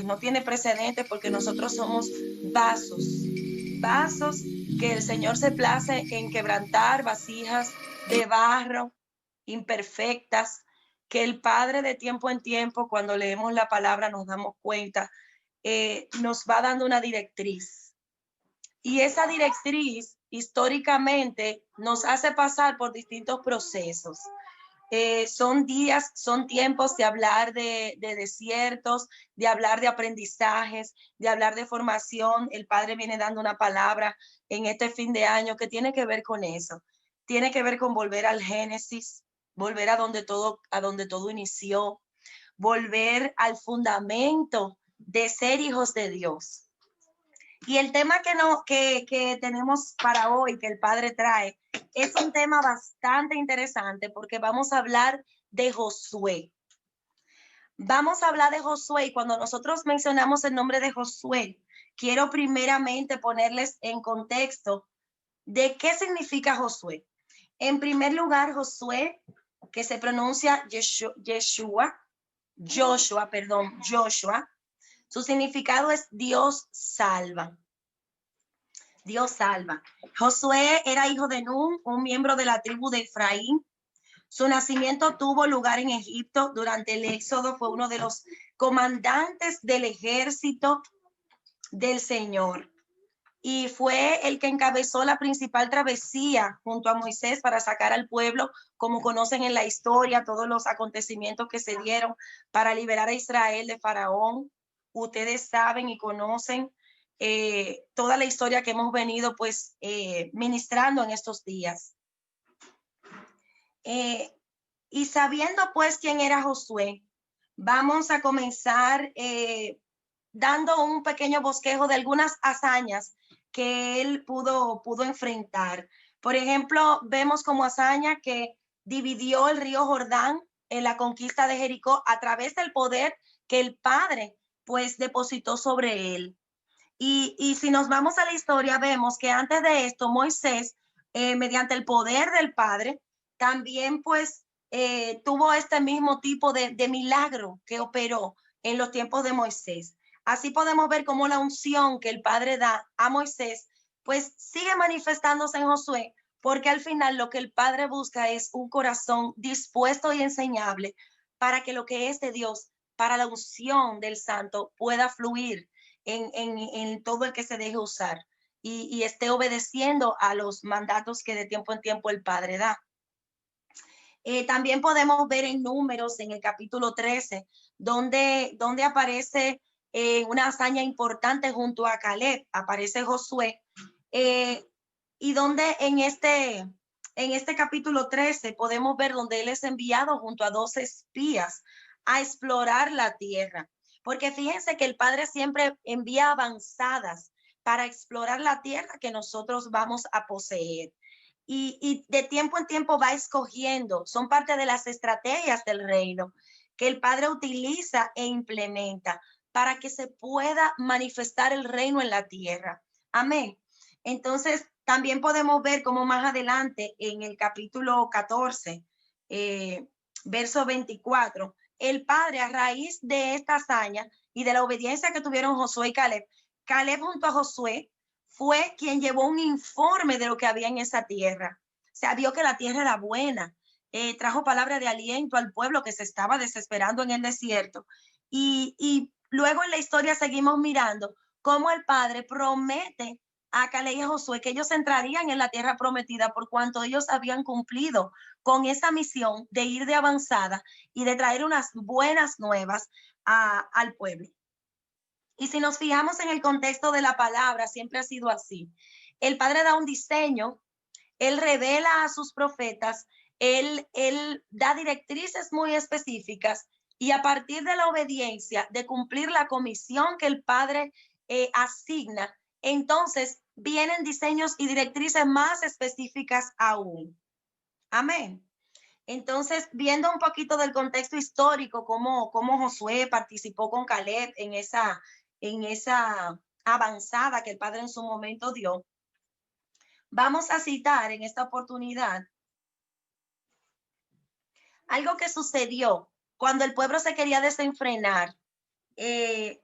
No tiene precedentes porque nosotros somos vasos, vasos que el Señor se place en quebrantar, vasijas de barro imperfectas, que el Padre de tiempo en tiempo, cuando leemos la palabra, nos damos cuenta, nos va dando una directriz. Y esa directriz históricamente nos hace pasar por distintos procesos. Son días, son tiempos de hablar de desiertos, de hablar de aprendizajes, de hablar de formación. El Padre viene dando una palabra en este fin de año que tiene que ver con eso. Tiene que ver con volver al Génesis, volver a donde todo inició, volver al fundamento de ser hijos de Dios. Y el tema que tenemos para hoy, que el Padre trae, es un tema bastante interesante porque vamos a hablar de Josué. Vamos a hablar de Josué y cuando nosotros mencionamos el nombre de Josué, quiero primeramente ponerles en contexto de qué significa Josué. En primer lugar, Josué, que se pronuncia Joshua, su significado es Dios salva. Dios salva. Josué era hijo de Nun, un miembro de la tribu de Efraín. Su nacimiento tuvo lugar en Egipto durante el éxodo. Fue uno de los comandantes del ejército del Señor. Y fue el que encabezó la principal travesía junto a Moisés para sacar al pueblo, como conocen en la historia, todos los acontecimientos que se dieron para liberar a Israel de Faraón. Ustedes saben y conocen toda la historia que hemos venido pues ministrando en estos días. Y sabiendo pues quién era Josué, vamos a comenzar dando un pequeño bosquejo de algunas hazañas que él pudo enfrentar. Por ejemplo, vemos como hazaña que dividió el río Jordán en la conquista de Jericó a través del poder que el Padre pues depositó sobre él. Y si nos vamos a la historia, vemos que antes de esto, Moisés, mediante el poder del Padre, también pues tuvo este mismo tipo de milagro que operó en los tiempos de Moisés. Así podemos ver cómo la unción que el Padre da a Moisés, pues sigue manifestándose en Josué, porque al final lo que el Padre busca es un corazón dispuesto y enseñable para que lo que es de Dios, para la unción del Santo, pueda fluir en todo el que se deje usar y esté obedeciendo a los mandatos que de tiempo en tiempo el Padre da. También podemos ver en Números, en el capítulo 13, donde aparece una hazaña importante junto a Caleb, aparece Josué, y donde en este capítulo 13 podemos ver donde él es enviado junto a 12 espías a explorar la tierra. Porque fíjense que el Padre siempre envía avanzadas para explorar la tierra que nosotros vamos a poseer. Y de tiempo en tiempo va escogiendo, son parte de las estrategias del reino que el Padre utiliza e implementa para que se pueda manifestar el reino en la tierra. Amén. Entonces, también podemos ver cómo más adelante en el capítulo 14, verso 24, el Padre, a raíz de esta hazaña y de la obediencia que tuvieron Josué y Caleb, Caleb junto a Josué fue quien llevó un informe de lo que había en esa tierra. O sea, vio que la tierra era buena, trajo palabra de aliento al pueblo que se estaba desesperando en el desierto. Y luego en la historia seguimos mirando cómo el Padre promete a Caleb y a Josué que ellos entrarían en la tierra prometida por cuanto ellos habían cumplido con esa misión de ir de avanzada y de traer unas buenas nuevas al pueblo. Y si nos fijamos en el contexto de la palabra, siempre ha sido así. El Padre da un diseño, él revela a sus profetas, él da directrices muy específicas y a partir de la obediencia, de cumplir la comisión que el Padre asigna, entonces vienen diseños y directrices más específicas aún. Amén. Entonces, viendo un poquito del contexto histórico, cómo Josué participó con Caleb en esa avanzada que el Padre en su momento dio, vamos a citar en esta oportunidad algo que sucedió cuando el pueblo se quería desenfrenar.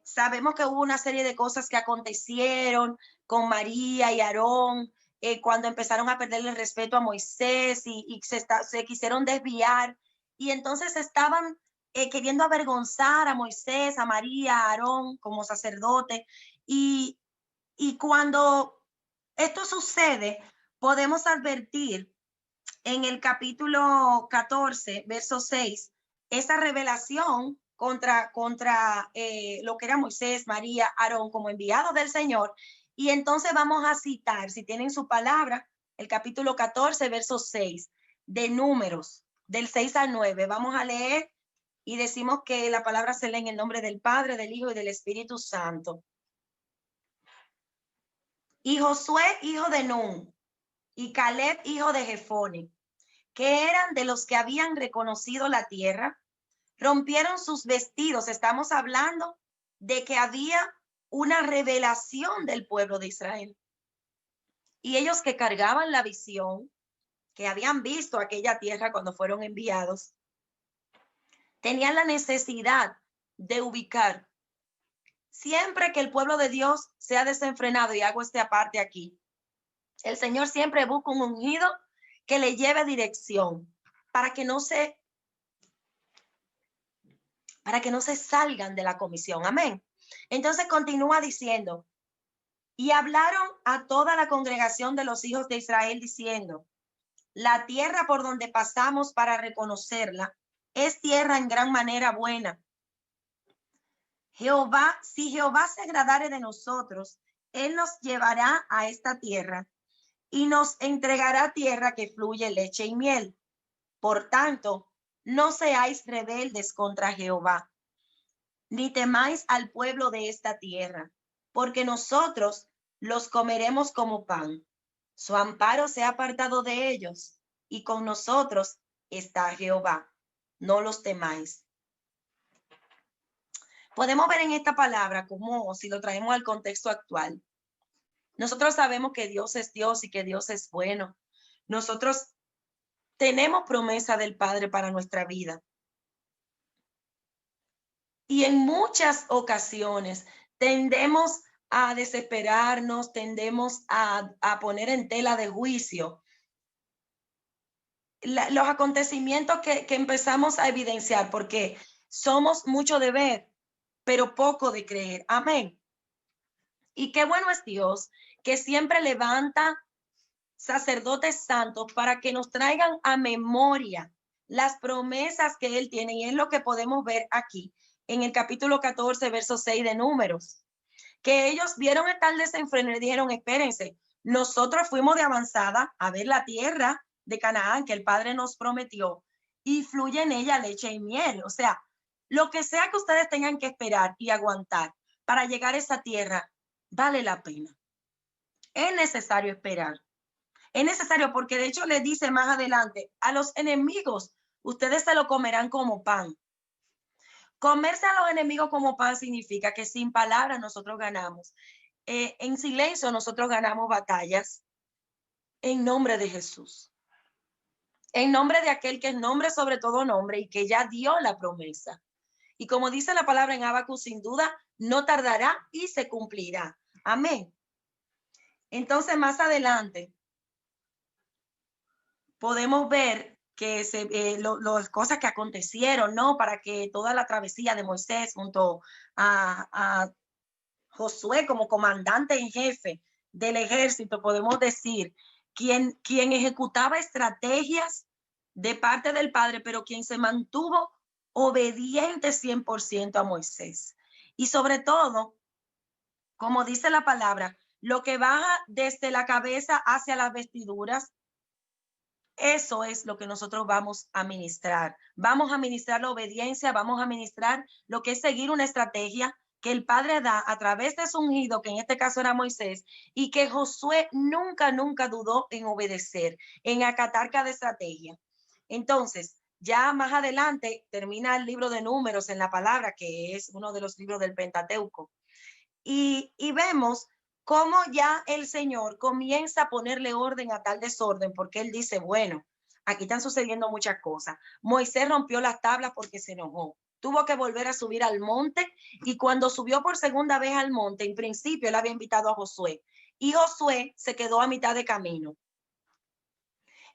Sabemos que hubo una serie de cosas que acontecieron con María y Aarón, cuando empezaron a perderle el respeto a Moisés y se quisieron desviar. Y entonces estaban queriendo avergonzar a Moisés, a María, a Aarón como sacerdote. Y, y cuando esto sucede, podemos advertir en el capítulo 14, verso 6, esa revelación contra lo que era Moisés, María, Aarón como enviados del Señor. Y entonces vamos a citar, si tienen su palabra, el capítulo 14, verso 6 de Números, del 6 al 9. Vamos a leer y decimos que la palabra se lee en el nombre del Padre, del Hijo y del Espíritu Santo. Y Josué, hijo de Nun, y Caleb, hijo de Jefone, que eran de los que habían reconocido la tierra, rompieron sus vestidos. Estamos hablando de que había una revelación del pueblo de Israel. Y ellos que cargaban la visión, que habían visto aquella tierra cuando fueron enviados, tenían la necesidad de ubicar. Siempre que el pueblo de Dios se ha desenfrenado, y hago este aparte aquí, el Señor siempre busca un ungido que le lleve dirección para que no se salgan de la comisión. Amén. Entonces continúa diciendo, y hablaron a toda la congregación de los hijos de Israel diciendo, la tierra por donde pasamos para reconocerla es tierra en gran manera buena. Si Jehová se agradare de nosotros, él nos llevará a esta tierra y nos entregará tierra que fluye leche y miel. Por tanto, no seáis rebeldes contra Jehová, ni temáis al pueblo de esta tierra, porque nosotros los comeremos como pan. Su amparo se ha apartado de ellos, y con nosotros está Jehová. No los temáis. Podemos ver en esta palabra como, si lo traemos al contexto actual, nosotros sabemos que Dios es Dios y que Dios es bueno. Nosotros tenemos promesa del Padre para nuestra vida. Y en muchas ocasiones tendemos a desesperarnos, tendemos a poner en tela de juicio los acontecimientos que empezamos a evidenciar, porque somos mucho de ver, pero poco de creer. Amén. Y qué bueno es Dios que siempre levanta sacerdotes santos para que nos traigan a memoria las promesas que Él tiene. Y es lo que podemos ver aquí en el capítulo 14, verso 6 de Números, que ellos vieron el tal desenfreno y dijeron, espérense, nosotros fuimos de avanzada a ver la tierra de Canaán que el Padre nos prometió y fluye en ella leche y miel. O sea, lo que sea que ustedes tengan que esperar y aguantar para llegar a esa tierra, vale la pena. Es necesario esperar. Es necesario porque de hecho les dice más adelante, a los enemigos ustedes se lo comerán como pan. Comerse a los enemigos como pan significa que sin palabras nosotros ganamos. En silencio nosotros ganamos batallas en nombre de Jesús. En nombre de aquel que es nombre sobre todo nombre y que ya dio la promesa. Y como dice la palabra en Habacuc, sin duda no tardará y se cumplirá. Amén. Entonces más adelante podemos ver que las cosas que acontecieron, ¿no? Para que toda la travesía de Moisés junto a Josué como comandante en jefe del ejército, podemos decir, quien ejecutaba estrategias de parte del Padre, pero quien se mantuvo obediente 100% a Moisés. Y sobre todo, como dice la palabra, lo que baja desde la cabeza hacia las vestiduras, eso es lo que nosotros vamos a ministrar. Vamos a ministrar la obediencia, vamos a ministrar lo que es seguir una estrategia que el Padre da a través de su ungido, que en este caso era Moisés, y que Josué nunca dudó en obedecer, en acatar cada estrategia. Entonces, ya más adelante termina el libro de Números en la palabra, que es uno de los libros del Pentateuco. Y vemos cómo ya el Señor comienza a ponerle orden a tal desorden, porque Él dice, bueno, aquí están sucediendo muchas cosas. Moisés rompió las tablas porque se enojó. Tuvo que volver a subir al monte y cuando subió por segunda vez al monte, en principio él había invitado a Josué y Josué se quedó a mitad de camino.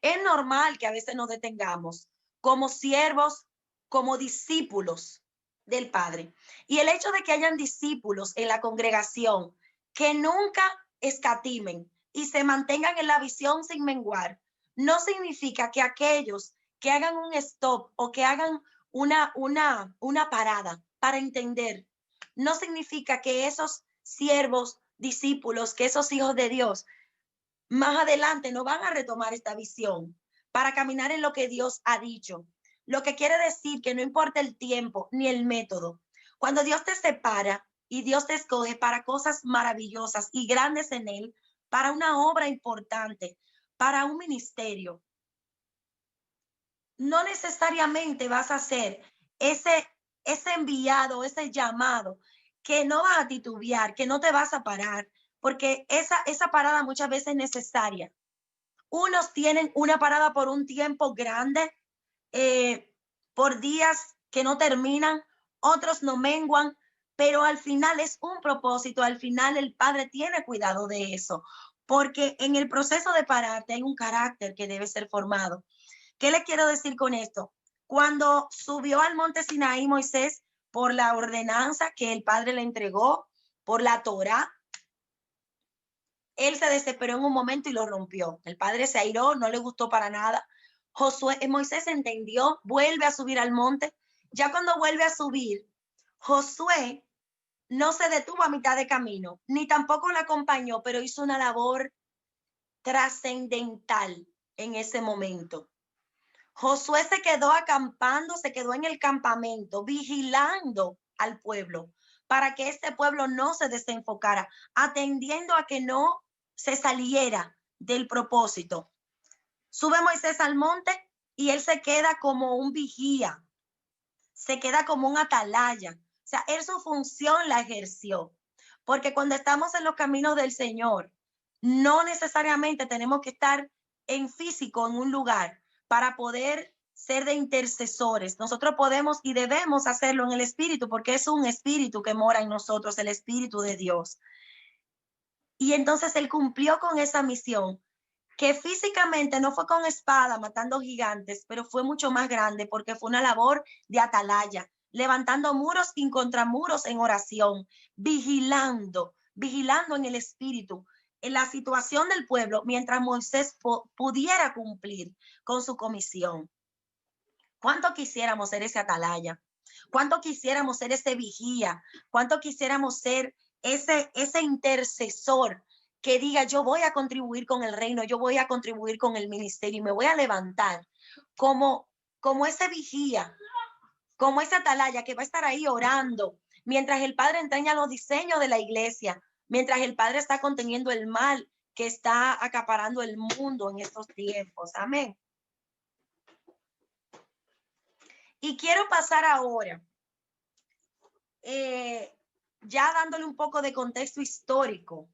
Es normal que a veces nos detengamos como siervos, como discípulos del Padre. Y el hecho de que hayan discípulos en la congregación que nunca escatimen y se mantengan en la visión sin menguar, no significa que aquellos que hagan un stop o que hagan una parada para entender, no significa que esos siervos, discípulos, que esos hijos de Dios más adelante no van a retomar esta visión para caminar en lo que Dios ha dicho. Lo que quiere decir que no importa el tiempo ni el método. Cuando Dios te separa y Dios te escoge para cosas maravillosas y grandes en Él, para una obra importante, para un ministerio, no necesariamente vas a hacer ese enviado, ese llamado, que no vas a titubear, que no te vas a parar, porque esa parada muchas veces es necesaria. Unos tienen una parada por un tiempo grande, por días que no terminan, otros no menguan, pero al final es un propósito, al final el Padre tiene cuidado de eso, porque en el proceso de pararte hay un carácter que debe ser formado. ¿Qué le quiero decir con esto? Cuando subió al monte Sinaí Moisés por la ordenanza que el Padre le entregó, por la Torá, él se desesperó en un momento y lo rompió. El padre se airó, no le gustó para nada. Moisés entendió, vuelve a subir al monte. Ya cuando vuelve a subir, Josué no se detuvo a mitad de camino, ni tampoco lo acompañó, pero hizo una labor trascendental en ese momento. Josué se quedó acampando, se quedó en el campamento, vigilando al pueblo, para que este pueblo no se desenfocara, atendiendo a que no se saliera del propósito. Sube Moisés al monte y él se queda como un vigía, se queda como un atalaya. O sea, él su función la ejerció. Porque cuando estamos en los caminos del Señor, no necesariamente tenemos que estar en físico en un lugar para poder ser de intercesores. Nosotros podemos y debemos hacerlo en el Espíritu, porque es un Espíritu que mora en nosotros, el Espíritu de Dios. Y entonces él cumplió con esa misión, que físicamente no fue con espada matando gigantes, pero fue mucho más grande porque fue una labor de atalaya, levantando muros y contramuros en oración, vigilando en el Espíritu, en la situación del pueblo, mientras Moisés pudiera cumplir con su comisión. ¿Cuánto quisiéramos ser ese atalaya? ¿Cuánto quisiéramos ser ese vigía? ¿Cuánto quisiéramos ser ese intercesor que diga, yo voy a contribuir con el reino, yo voy a contribuir con el ministerio y me voy a levantar como ese vigía, como esa atalaya que va a estar ahí orando mientras el Padre entraña los diseños de la iglesia, mientras el Padre está conteniendo el mal que está acaparando el mundo en estos tiempos? Amén. Y quiero pasar ahora, ya dándole un poco de contexto histórico.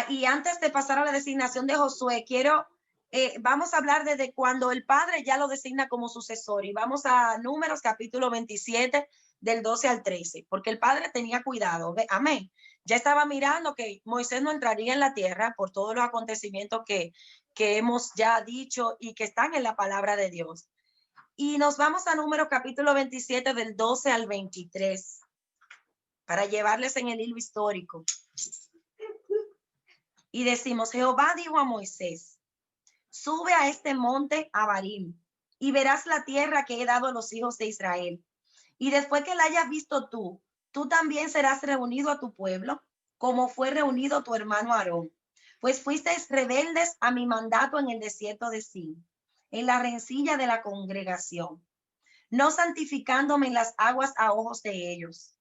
Y antes de pasar a la designación de Josué, vamos a hablar desde cuando el Padre ya lo designa como sucesor. Y vamos a Números capítulo 27, del 12 al 13, porque el Padre tenía cuidado. Amén. Ya estaba mirando que Moisés no entraría en la tierra por todos los acontecimientos que hemos ya dicho y que están en la palabra de Dios. Y nos vamos a Números capítulo 27 del 12 al 23 para llevarles en el hilo histórico. Y decimos, Jehová dijo a Moisés, sube a este monte Abarim y verás la tierra que he dado a los hijos de Israel. Y después que la hayas visto tú también serás reunido a tu pueblo, como fue reunido tu hermano Aarón. Pues fuisteis rebeldes a mi mandato en el desierto de Sin, en la rencilla de la congregación, no santificándome en las aguas a ojos de ellos.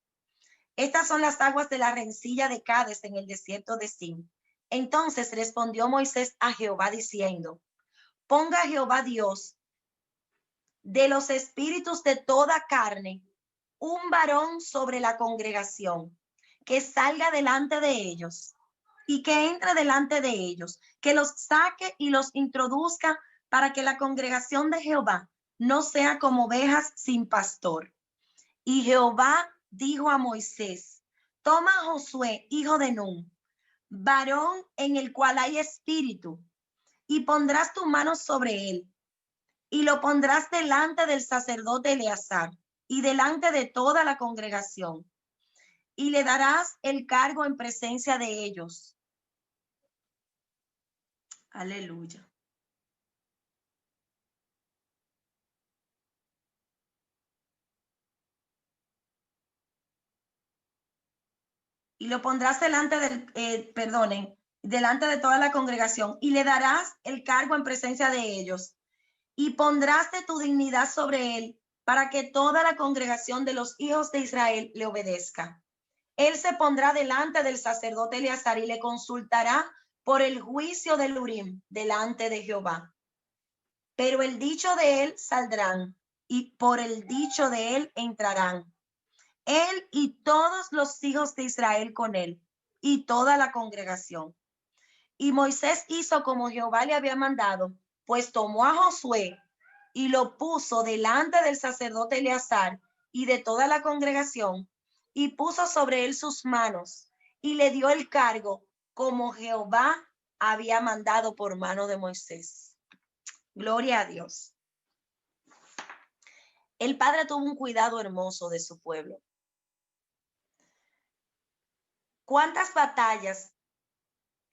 Estas son las aguas de la rencilla de Cades en el desierto de Sin. Entonces respondió Moisés a Jehová diciendo, ponga Jehová Dios de los espíritus de toda carne un varón sobre la congregación, que salga delante de ellos y que entre delante de ellos, que los saque y los introduzca para que la congregación de Jehová no sea como ovejas sin pastor. Y Jehová dijo a Moisés: toma a Josué, hijo de Nun, varón en el cual hay espíritu, y pondrás tu mano sobre él, y lo pondrás delante del sacerdote Eleazar y delante de toda la congregación, y le darás el cargo en presencia de ellos. Aleluya. Y lo pondrás delante delante de toda la congregación, y le darás el cargo en presencia de ellos, y pondrás de tu dignidad sobre él, para que toda la congregación de los hijos de Israel le obedezca. Él se pondrá delante del sacerdote Eleazar y le consultará por el juicio del Urim delante de Jehová. Pero el dicho de él saldrán, y por el dicho de él entrarán, él y todos los hijos de Israel con él, y toda la congregación. Y Moisés hizo como Jehová le había mandado, pues tomó a Josué y lo puso delante del sacerdote Eleazar y de toda la congregación, y puso sobre él sus manos, y le dio el cargo como Jehová había mandado por mano de Moisés. Gloria a Dios. El Padre tuvo un cuidado hermoso de su pueblo. ¿Cuántas batallas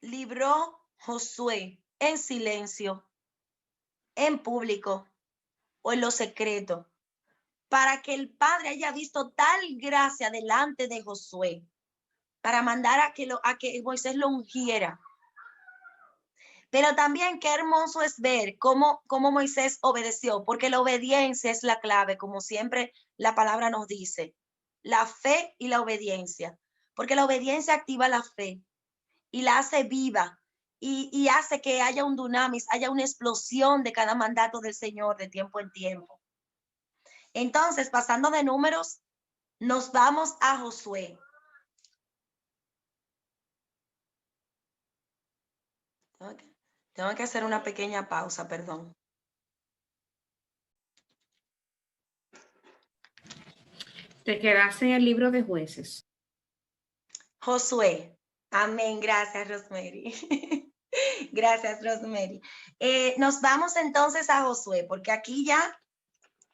libró Josué en silencio, en público o en lo secreto, para que el Padre haya visto tal gracia delante de Josué, para mandar a que Moisés lo ungiera? Pero también qué hermoso es ver cómo Moisés obedeció, porque la obediencia es la clave, como siempre la palabra nos dice, la fe y la obediencia, porque la obediencia activa la fe y la hace viva y hace que haya un dunamis, haya una explosión de cada mandato del Señor de tiempo en tiempo. Entonces, pasando de números, nos vamos a Josué. Tengo que hacer una pequeña pausa, perdón. Te quedaste en el libro de Jueces. Josué. Amén. Gracias, Rosemary. Gracias, Rosemary. Nos vamos entonces a Josué, porque aquí ya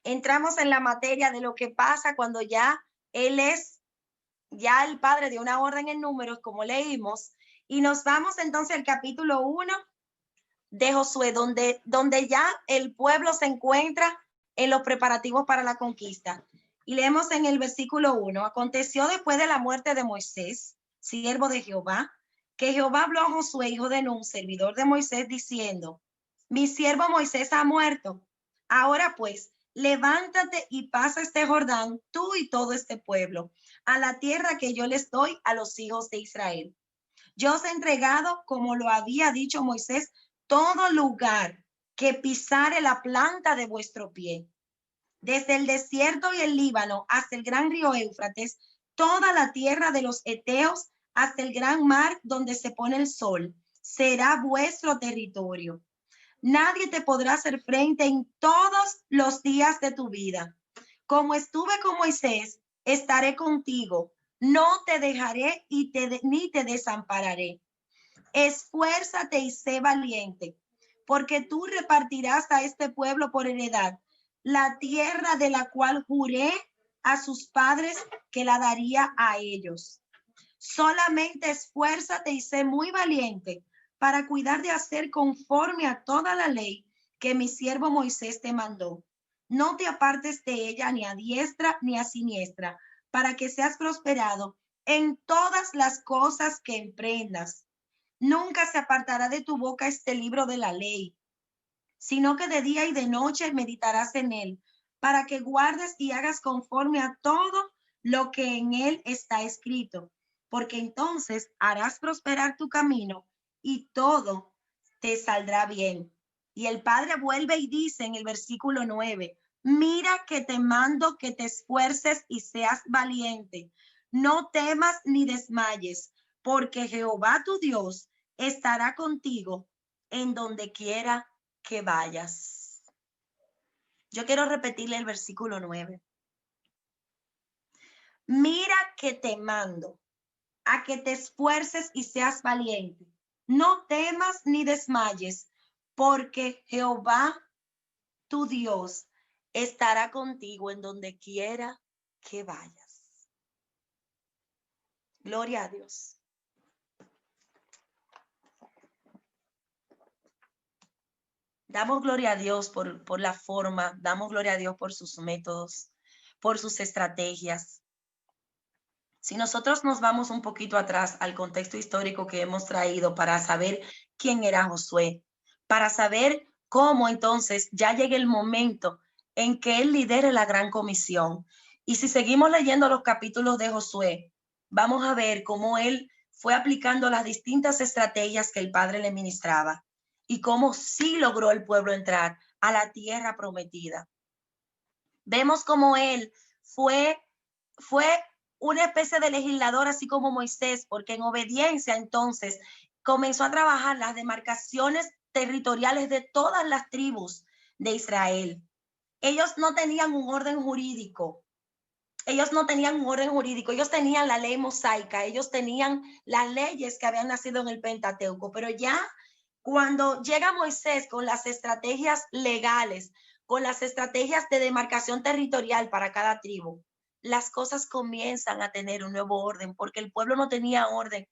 entramos en la materia de lo que pasa cuando ya él es ya el padre de una orden en números, como leímos, y nos vamos entonces al capítulo 1 de Josué, donde ya el pueblo se encuentra en los preparativos para la conquista. Y leemos en el versículo 1, aconteció después de la muerte de Moisés, siervo de Jehová, que Jehová habló a Josué, hijo de Nun, servidor de Moisés, diciendo: mi siervo Moisés ha muerto. Ahora pues, levántate y pasa este Jordán, tú y todo este pueblo, a la tierra que yo les doy a los hijos de Israel. Yo os he entregado, como lo había dicho Moisés, todo lugar que pisare la planta de vuestro pie, desde el desierto y el Líbano hasta el gran río Éufrates, toda la tierra de los Eteos hasta el gran mar donde se pone el sol, será vuestro territorio. Nadie te podrá hacer frente en todos los días de tu vida. Como estuve con Moisés, estaré contigo. No te dejaré ni te desampararé. Esfuérzate y sé valiente, porque tú repartirás a este pueblo por heredad la tierra de la cual juré a sus padres que la daría a ellos. Solamente esfuérzate y sé muy valiente para cuidar de hacer conforme a toda la ley que mi siervo Moisés te mandó. No te apartes de ella ni a diestra ni a siniestra, para que seas prosperado en todas las cosas que emprendas. Nunca se apartará de tu boca este libro de la ley, sino que de día y de noche meditarás en él, para que guardes y hagas conforme a todo lo que en él está escrito, porque entonces harás prosperar tu camino y todo te saldrá bien. Y el Padre vuelve y dice en el versículo 9, mira que te mando que te esfuerces y seas valiente. No temas ni desmayes, porque Jehová tu Dios estará contigo en donde quiera que vayas. Yo quiero repetirle el versículo 9. Mira que te mando a que te esfuerces y seas valiente. No temas ni desmayes, porque Jehová, tu Dios, estará contigo en donde quiera que vayas. Gloria a Dios. Damos gloria a Dios por la forma, damos gloria a Dios por sus métodos, por sus estrategias. Si nosotros nos vamos un poquito atrás al contexto histórico que hemos traído para saber quién era Josué, para saber cómo entonces ya llega el momento en que él lidere la gran comisión. Y si seguimos leyendo los capítulos de Josué, vamos a ver cómo él fue aplicando las distintas estrategias que el Padre le ministraba y cómo sí logró el pueblo entrar a la tierra prometida. Vemos cómo él fue una especie de legislador, así como Moisés, porque en obediencia entonces comenzó a trabajar las demarcaciones territoriales de todas las tribus de Israel. Ellos no tenían un orden jurídico. Ellos tenían la ley mosaica, ellos tenían las leyes que habían nacido en el Pentateuco, pero ya cuando llega Moisés con las estrategias legales, con las estrategias de demarcación territorial para cada tribu, las cosas comienzan a tener un nuevo orden, porque el pueblo no tenía orden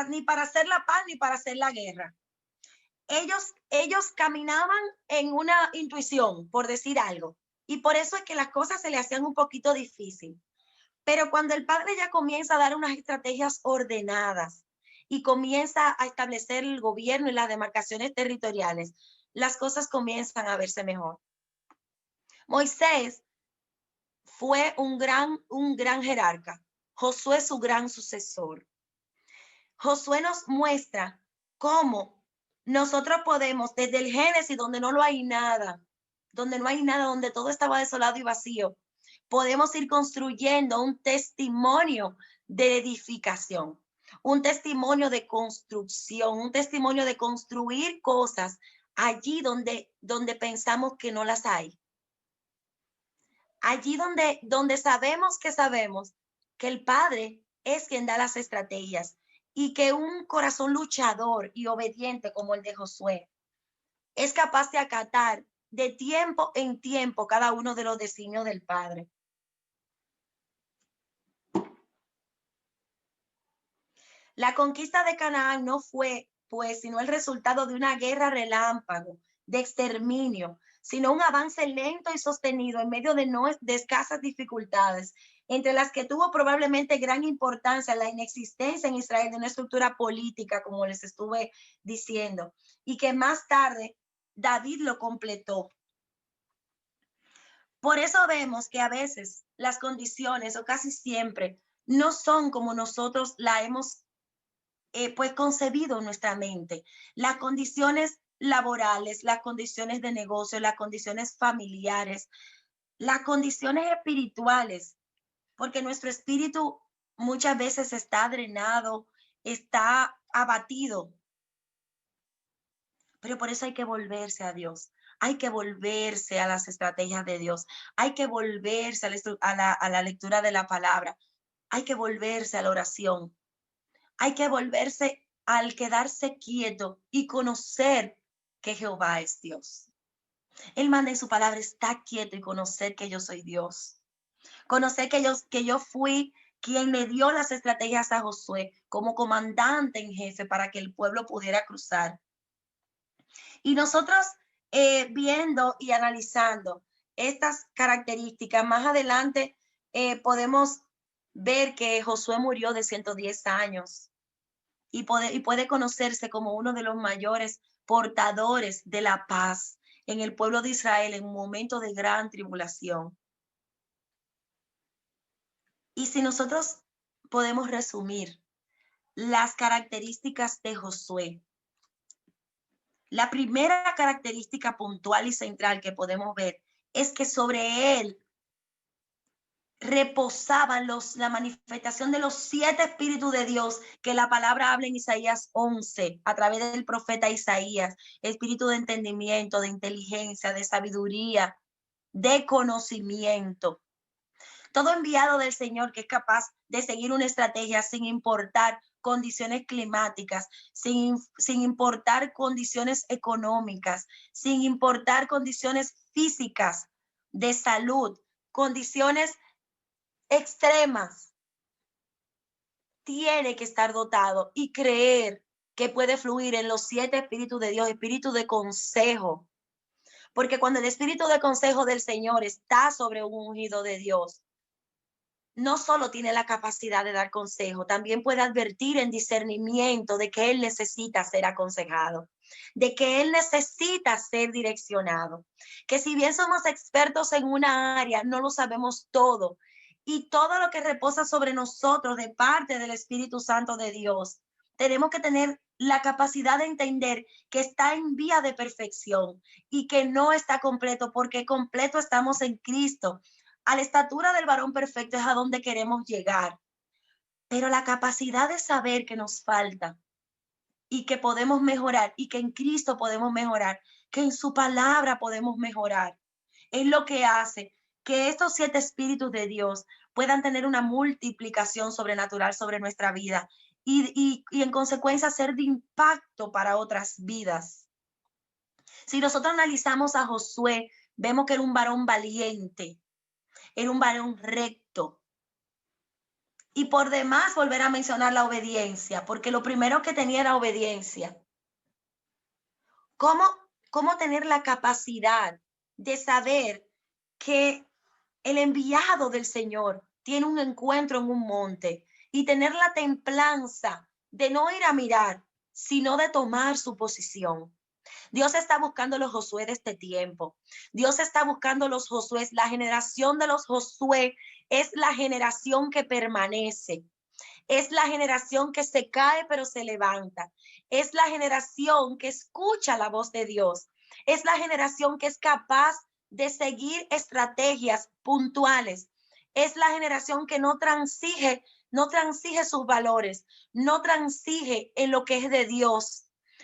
ni para hacer la paz ni para hacer la guerra. Ellos caminaban en una intuición, por decir algo, y por eso es que las cosas se le hacían un poquito difícil. Pero cuando el Padre ya comienza a dar unas estrategias ordenadas y comienza a establecer el gobierno y las demarcaciones territoriales, las cosas comienzan a verse mejor. Moisés fue un gran jerarca. Josué su gran sucesor. Josué nos muestra cómo nosotros podemos, desde el Génesis, donde no hay nada, donde todo estaba desolado y vacío, podemos ir construyendo un testimonio de edificación, un testimonio de construcción, un testimonio de construir cosas allí donde pensamos que no las hay. Allí donde sabemos que el Padre es quien da las estrategias y que un corazón luchador y obediente como el de Josué es capaz de acatar de tiempo en tiempo cada uno de los designios del Padre. La conquista de Canaán no fue, pues, sino el resultado de una guerra relámpago, de exterminio, sino un avance lento y sostenido en medio de escasas dificultades, entre las que tuvo probablemente gran importancia la inexistencia en Israel de una estructura política, como les estuve diciendo, y que más tarde David lo completó. Por eso vemos que a veces las condiciones, o casi siempre, no son como nosotros la hemos pues concebido en nuestra mente. Las condiciones laborales, las condiciones de negocio, las condiciones familiares, las condiciones espirituales, porque nuestro espíritu muchas veces está drenado, está abatido. Pero por eso hay que volverse a Dios. Hay que volverse a las estrategias de Dios. Hay que volverse a la lectura de la palabra. Hay que volverse a la oración. Hay que volverse al quedarse quieto y conocer que Jehová es Dios. Él manda en su palabra, está quieto y conocer que yo soy Dios. Conocer que yo fui quien le dio las estrategias a Josué como comandante en jefe para que el pueblo pudiera cruzar. Y nosotros viendo y analizando estas características, más adelante podemos ver que Josué murió de 110 años. Y puede conocerse como uno de los mayores portadores de la paz en el pueblo de Israel en un momento de gran tribulación. Y si nosotros podemos resumir las características de Josué, la primera característica puntual y central que podemos ver es que sobre él reposaban la manifestación de los 7 espíritus de Dios que la palabra habla en Isaías 11 a través del profeta Isaías: espíritu de entendimiento, de inteligencia, de sabiduría, de conocimiento. Todo enviado del Señor que es capaz de seguir una estrategia sin importar condiciones climáticas, sin importar condiciones económicas, sin importar condiciones físicas, de salud, condiciones extremas, tiene que estar dotado y creer que puede fluir en los 7 espíritus de Dios, espíritu de consejo. Porque cuando el espíritu de consejo del Señor está sobre un ungido de Dios, no solo tiene la capacidad de dar consejo, también puede advertir en discernimiento de que él necesita ser aconsejado, de que él necesita ser direccionado, que si bien somos expertos en una área, no lo sabemos todo. Y todo lo que reposa sobre nosotros de parte del Espíritu Santo de Dios, tenemos que tener la capacidad de entender que está en vía de perfección y que no está completo, porque completo estamos en Cristo. A la estatura del varón perfecto es a donde queremos llegar, pero la capacidad de saber que nos falta y que podemos mejorar y que en Cristo podemos mejorar, que en su palabra podemos mejorar, es lo que hace que estos 7 espíritus de Dios puedan tener una multiplicación sobrenatural sobre nuestra vida y en consecuencia ser de impacto para otras vidas. Si nosotros analizamos a Josué, vemos que era un varón valiente, era un varón recto. Y por demás volver a mencionar la obediencia, porque lo primero que tenía era obediencia. ¿Cómo tener la capacidad de saber que el enviado del Señor tiene un encuentro en un monte y tener la templanza de no ir a mirar, sino de tomar su posición? Dios está buscando los Josué de este tiempo. Dios está buscando los Josué. La generación de los Josué es la generación que permanece. Es la generación que se cae pero se levanta. Es la generación que escucha la voz de Dios. Es la generación que es capaz de seguir estrategias puntuales. Es la generación que no transige sus valores, no transige en lo que es de Dios.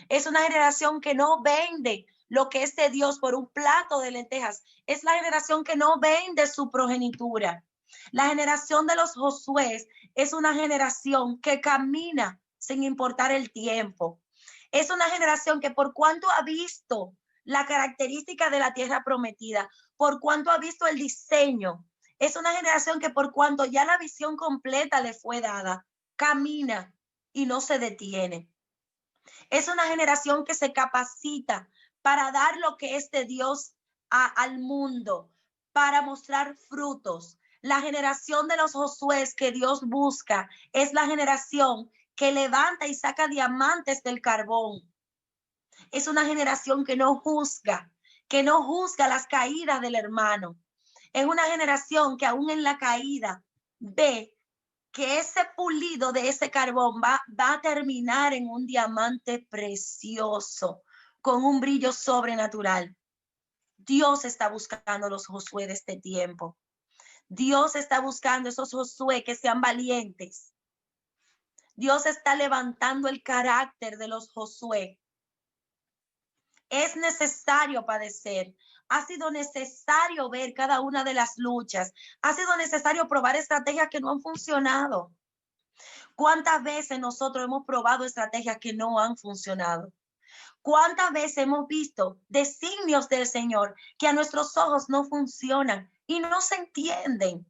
Es una generación que no vende lo que es de Dios por un plato de lentejas. Es la generación que no vende su progenitura. La generación de los Josué es una generación que camina sin importar el tiempo. Es una generación que por cuanto ha visto la característica de la tierra prometida, por cuanto ha visto el diseño, es una generación que por cuanto ya la visión completa le fue dada, camina y no se detiene. Es una generación que se capacita para dar lo que es de Dios al mundo, para mostrar frutos. La generación de los Josué que Dios busca es la generación que levanta y saca diamantes del carbón. Es una generación que no juzga las caídas del hermano. Es una generación que aún en la caída ve que ese pulido de ese carbón va a terminar en un diamante precioso, con un brillo sobrenatural. Dios está buscando los Josué de este tiempo. Dios está buscando esos Josué que sean valientes. Dios está levantando el carácter de los Josué. Es necesario padecer. Ha sido necesario ver cada una de las luchas. Ha sido necesario probar estrategias que no han funcionado. ¿Cuántas veces nosotros hemos probado estrategias que no han funcionado? ¿Cuántas veces hemos visto designios del Señor que a nuestros ojos no funcionan y no se entienden?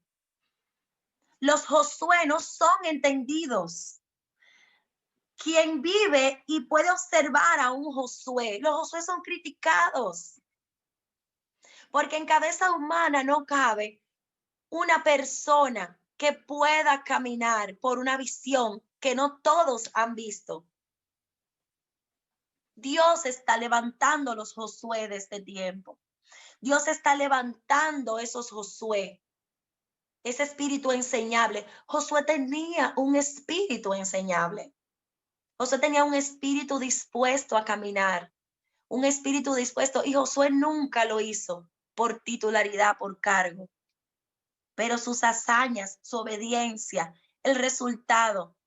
Los Josué no son entendidos. Quien vive y puede observar a un Josué, los Josué son criticados. Porque en cabeza humana no cabe una persona que pueda caminar por una visión que no todos han visto. Dios está levantando los Josué de este tiempo. Dios está levantando esos Josué, ese espíritu enseñable. Josué tenía un espíritu enseñable. Josué tenía un espíritu dispuesto a caminar, un espíritu dispuesto, y Josué nunca lo hizo por titularidad, por cargo. pero sus hazañas, su obediencia, el resultado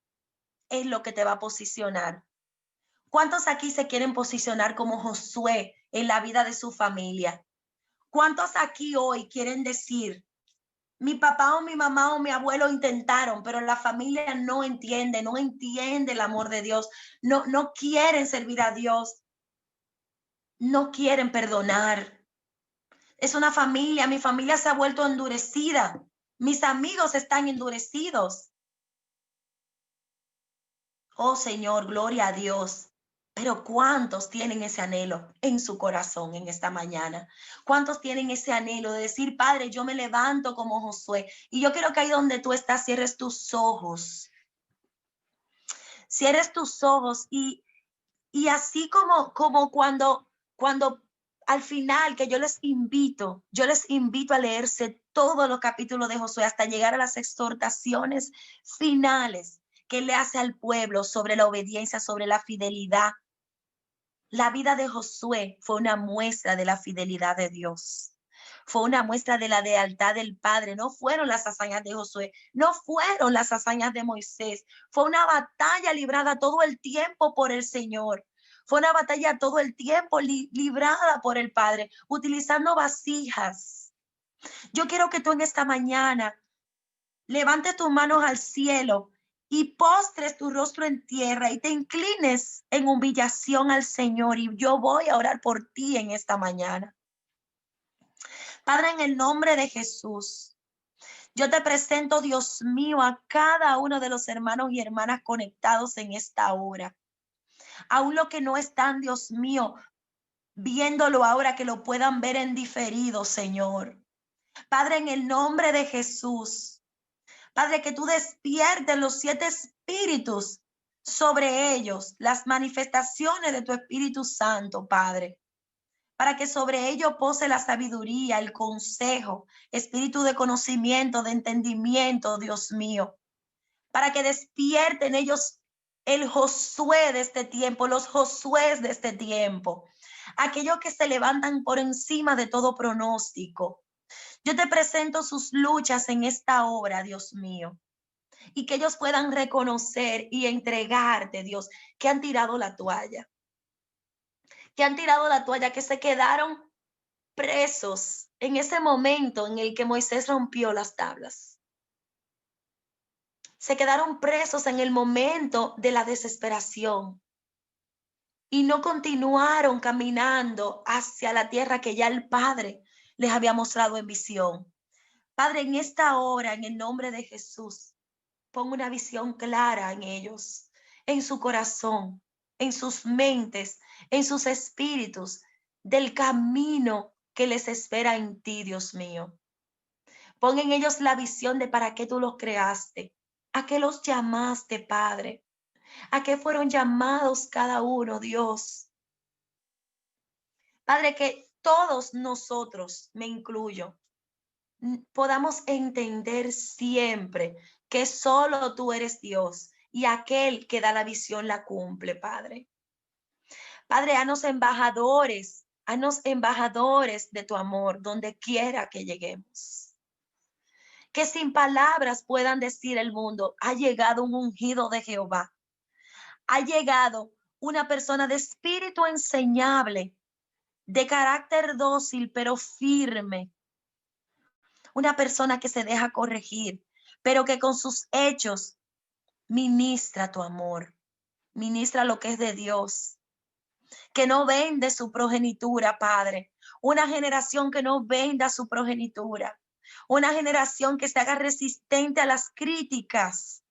es lo que te va a posicionar. ¿Cuántos aquí se quieren posicionar como Josué en la vida de su familia? ¿Cuántos aquí hoy quieren decir, mi papá o mi mamá o mi abuelo intentaron, pero la familia no entiende el amor de Dios, no quieren servir a Dios, no quieren perdonar? Es una familia, mi familia se ha vuelto endurecida, mis amigos están endurecidos. Oh Señor, gloria a Dios. Pero ¿cuántos tienen ese anhelo en su corazón en esta mañana? ¿Cuántos tienen ese anhelo de decir, Padre, yo me levanto como Josué? Y yo quiero que ahí donde tú estás, cierres tus ojos. Cierres tus ojos y así como cuando al final que yo les invito a leerse todos los capítulos de Josué hasta llegar a las exhortaciones finales que le hace al pueblo sobre la obediencia, sobre la fidelidad. La vida de Josué fue una muestra de la fidelidad de Dios. Fue una muestra de la lealtad del Padre. No fueron las hazañas de Josué, no fueron las hazañas de Moisés. Fue una batalla librada todo el tiempo por el Señor. Fue una batalla todo el tiempo librada por el Padre, utilizando vasijas. Yo quiero que tú en esta mañana levantes tus manos al cielo y postres tu rostro en tierra y te inclines en humillación al Señor. Y yo voy a orar por ti en esta mañana. Padre, en el nombre de Jesús, yo te presento, Dios mío, a cada uno de los hermanos y hermanas conectados en esta hora. Aún los que no están, Dios mío, viéndolo ahora, que lo puedan ver en diferido, Señor. Padre, en el nombre de Jesús, Padre, que tú despiertes los 7 espíritus sobre ellos, las manifestaciones de tu Espíritu Santo, Padre, para que sobre ellos pose la sabiduría, el consejo, espíritu de conocimiento, de entendimiento, Dios mío, para que despierten ellos el Josué de este tiempo, los Josués de este tiempo, aquellos que se levantan por encima de todo pronóstico. Yo te presento sus luchas en esta hora, Dios mío, y que ellos puedan reconocer y entregarte, Dios, que han tirado la toalla, que se quedaron presos en ese momento en el que Moisés rompió las tablas. Se quedaron presos en el momento de la desesperación y no continuaron caminando hacia la tierra que ya el Padre les había mostrado en visión. Padre, en esta hora, en el nombre de Jesús, pon una visión clara en ellos, en su corazón, en sus mentes, en sus espíritus, del camino que les espera en ti, Dios mío. Pon en ellos la visión de para qué tú los creaste, a qué los llamaste, Padre, a qué fueron llamados cada uno, Dios. Padre, que todos nosotros, me incluyo, podamos entender siempre que solo tú eres Dios y aquel que da la visión la cumple, Padre. Padre, haznos embajadores de tu amor donde quiera que lleguemos. Que sin palabras puedan decir el mundo, ha llegado un ungido de Jehová. Ha llegado una persona de espíritu enseñable, de carácter dócil pero firme. Una persona que se deja corregir, pero que con sus hechos ministra tu amor, ministra lo que es de Dios, que no vende su progenitura, Padre. Una generación que no venda su progenitura, una generación que se haga resistente a las críticas,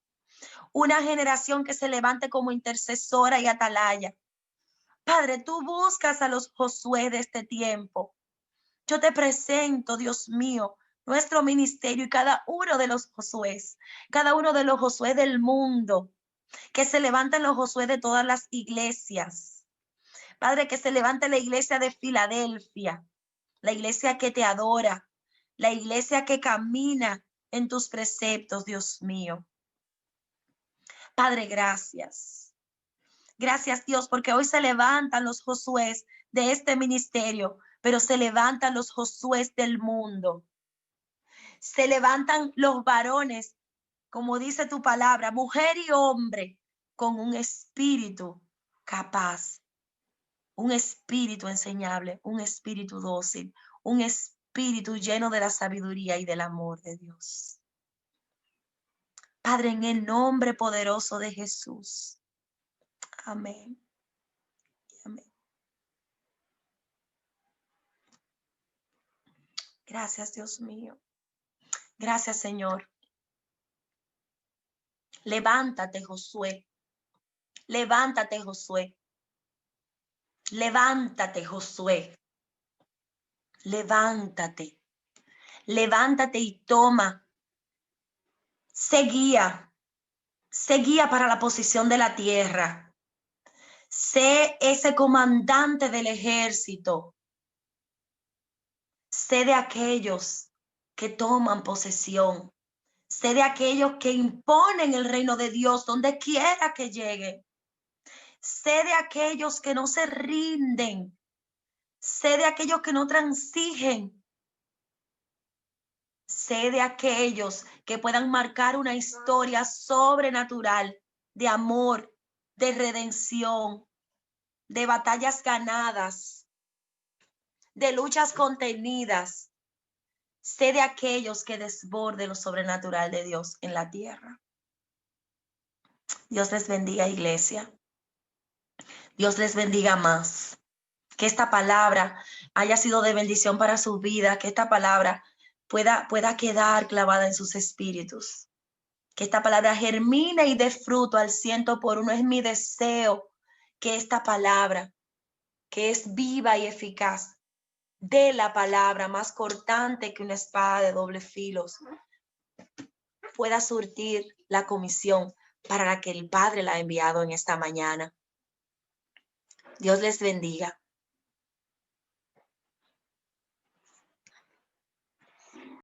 una generación que se levante como intercesora y atalaya. Padre, tú buscas a los Josué de este tiempo. Yo te presento, Dios mío, nuestro ministerio y cada uno de los Josué, cada uno de los Josué del mundo, que se levanten los Josué de todas las iglesias. Padre, que se levante la iglesia de Filadelfia, la iglesia que te adora, la iglesia que camina en tus preceptos, Dios mío. Padre, gracias. Gracias, Dios, porque hoy se levantan los Josué de este ministerio, pero se levantan los Josué del mundo. Se levantan los varones, como dice tu palabra, mujer y hombre, con un espíritu capaz, un espíritu enseñable, un espíritu dócil, un espíritu lleno de la sabiduría y del amor de Dios. Padre, en el nombre poderoso de Jesús. Amén. Amén. Gracias, Dios mío. Gracias, Señor. Levántate, Josué. Levántate, Josué. Levántate, Josué. Levántate. Levántate y toma. Seguía para la posición de la tierra. Sé ese comandante del ejército. Sé de aquellos que toman posesión. Sé de aquellos que imponen el reino de Dios donde quiera que llegue. Sé de aquellos que no se rinden. Sé de aquellos que no transigen. Sé de aquellos que puedan marcar una historia sobrenatural de amor, de redención, de batallas ganadas, de luchas contenidas. Sé de aquellos que desborden lo sobrenatural de Dios en la tierra. Dios les bendiga, iglesia. Dios les bendiga más. Que esta palabra haya sido de bendición para su vida, que esta palabra pueda quedar clavada en sus espíritus. Que esta palabra germine y dé fruto al 100%. Es mi deseo que esta palabra, que es viva y eficaz, de la palabra más cortante que una espada de doble filo, pueda surtir la comisión para la que el Padre la ha enviado en esta mañana. Dios les bendiga.